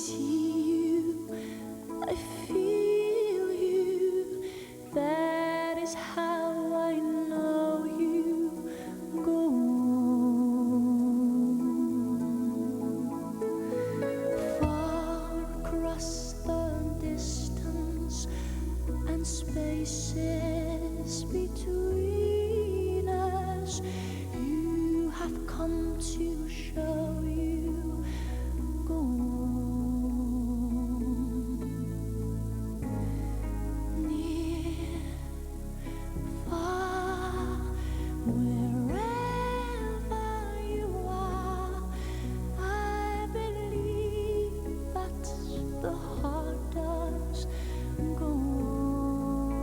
see you, I feel you. That is how I know you. Go on. Far across the distance and spaces between us, you have come to show you. Go on. Near, far, wherever you are, I believe that the heart does go on.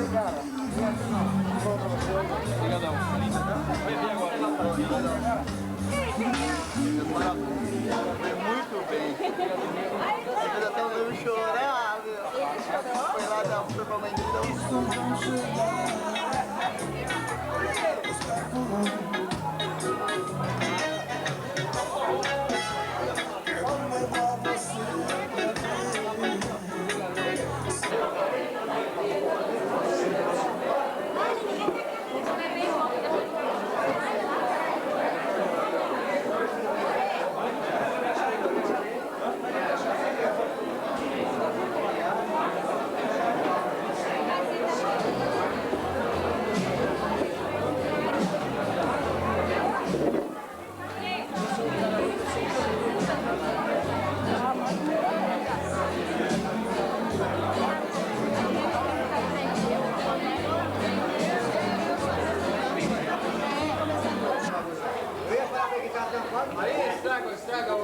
Obrigadão. Bebi agora. Foi muito bem. Vocês até vendo chorar, meu. Foi lá dar foi pra mãe dele. Aí estraga o...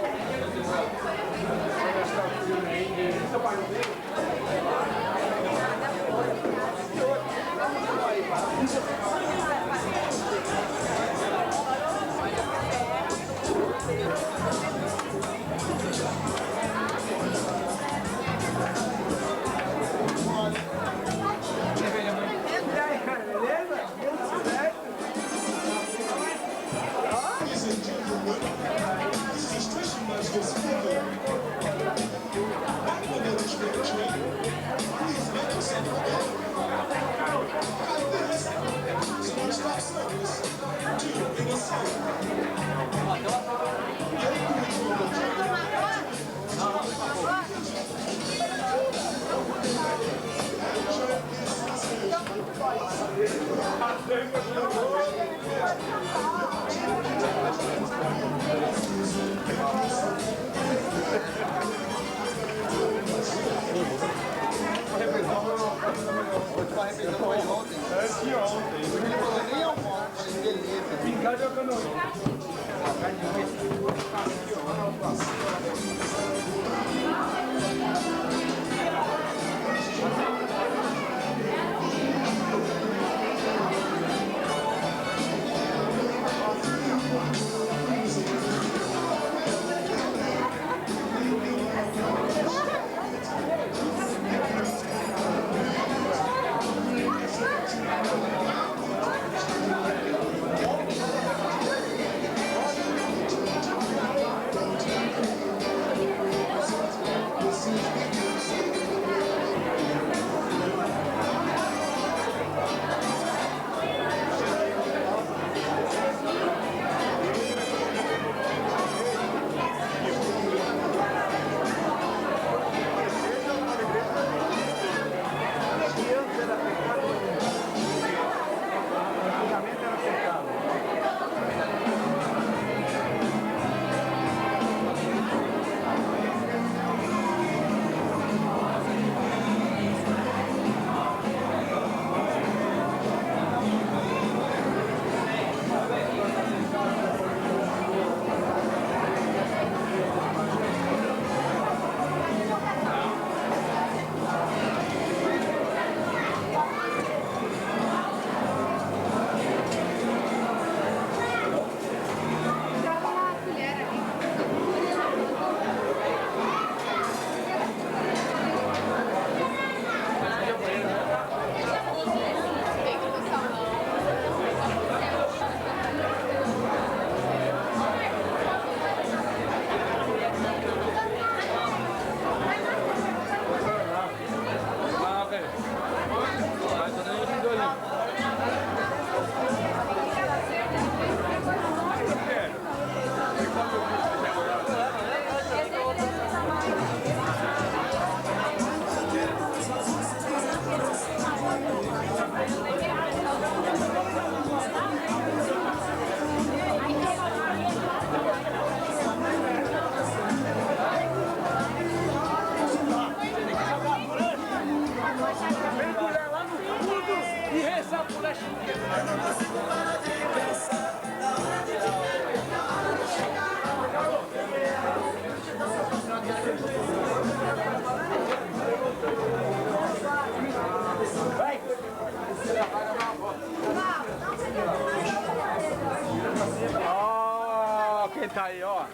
Tá aí, ó. Tá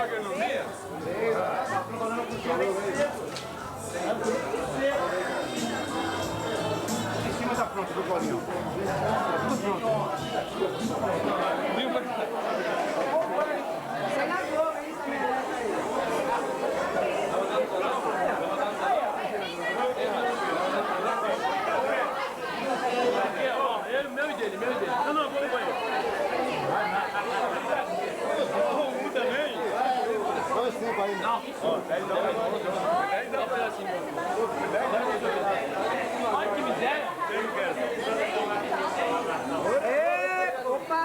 que ele não via? Em cima tá pronto do bolinho. Tudo pronto. Sai na Globo, hein? Aqui, ó. Ele, meu e dele, meu e dele. Não, vou no banheiro. Um também? 2,5 aí. Não. Ó, 10 não. 10 não foi assim, meu. Olha que miséria. Opa!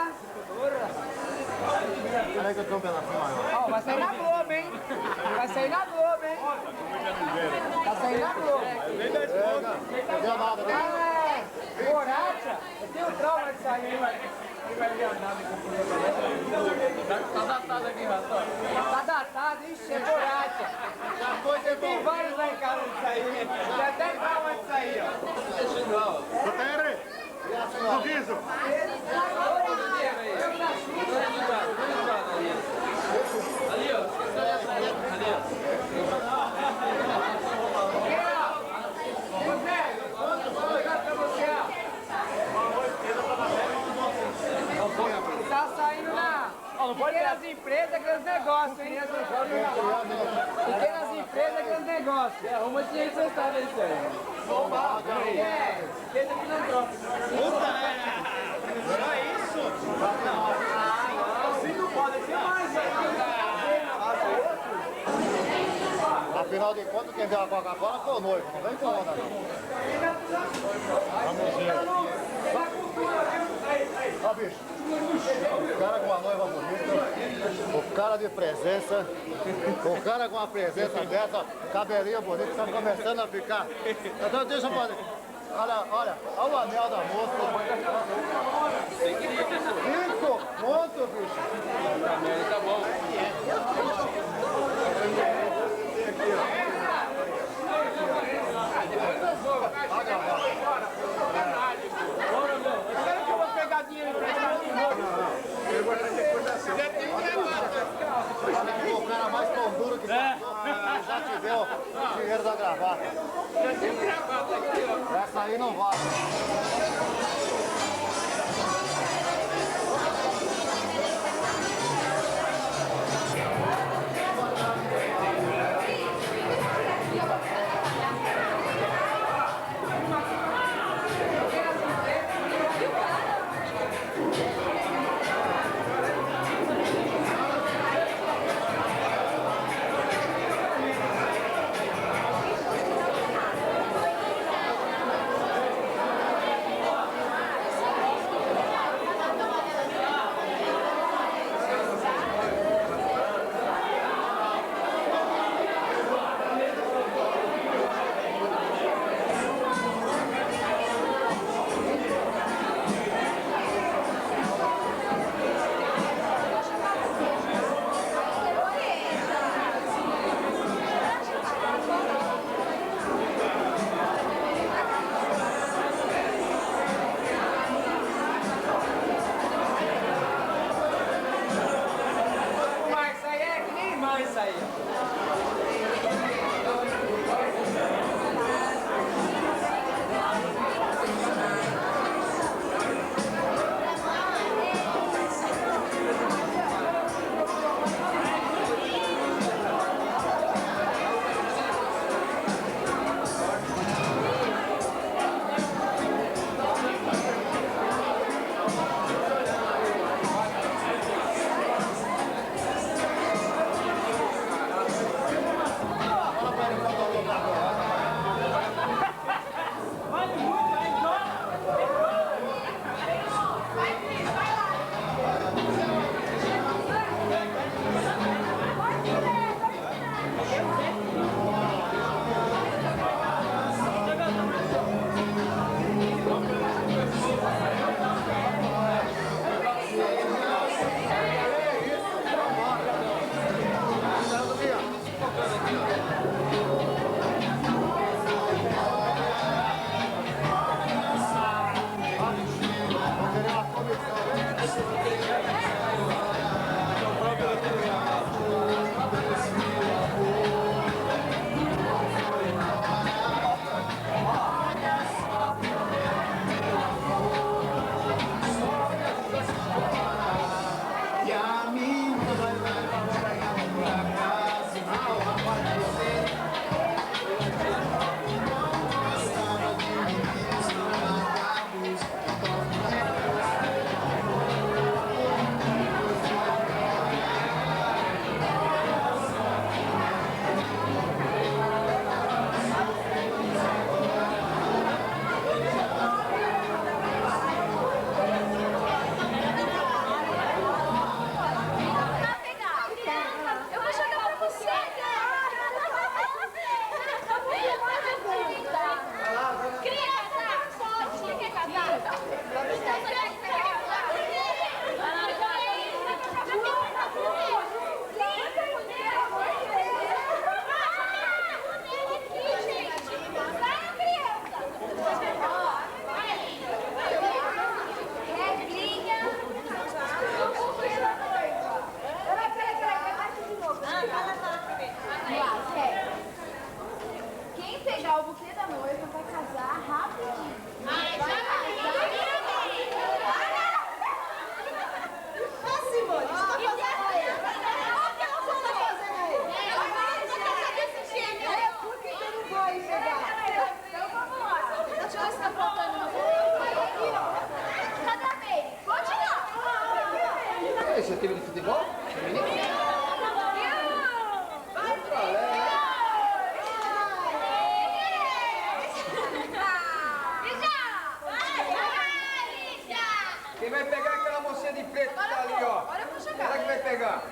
Peraí que eu tenho um pedacinho maior. Ó, vai sair na Globo, hein? Vai sair na Globo, hein? Vai sair na Globo. Nem 10 pontos. Não deu nada, né? Ah, é. Boracha. Eu tenho trauma de sair, vai. Vai ver nada Tá datado aqui, Rafa. Tá datado, ixi, é boracha. Tem vários lá em casa de sair. Tem até trauma de sair, ó. Sotere! Sorriso! Ali, ó. Ali, Tá saindo na pequenas empresas, aqueles negócios, hein? Pequenas empresas, aqueles negócios. arruma dinheiro emprestado aí, sério. É, empresa filantrópica. Só isso? Assim não pode ser mais, Afinal de contas, quem deu a Coca-Cola foi o noivo, não vem com onda, não. Ó, bicho, o cara com uma noiva bonita, o cara de presença, o cara com uma presença dessa, cabelinho bonito, tá começando a ficar. Então, deixa eu fazer. Olha o anel da moça. 5 pontos, bicho. Tá bom. Espera que eu vou pegar dinheiro emprestado de novo. O cara mais pão duro que passou, já te deu o dinheiro da gravata. Essa aí não vale. seu time de futebol? Quem vai pegar é aquela mocinha de preto que tá ali, ó. Ela que vai pegar.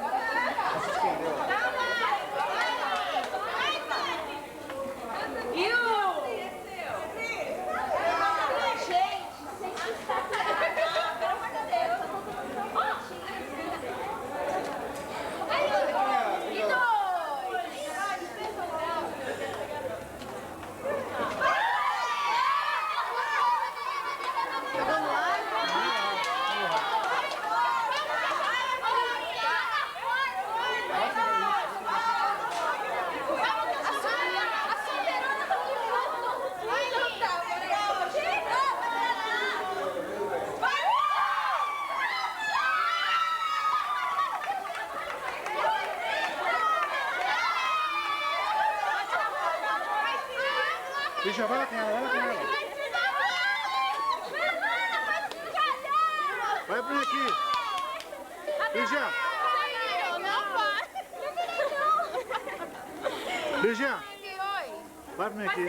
Se escondeu. Lígia, vai lá com ela, vai lá com ela. Vai por aqui. Lígia. Lígia. Vai por aqui.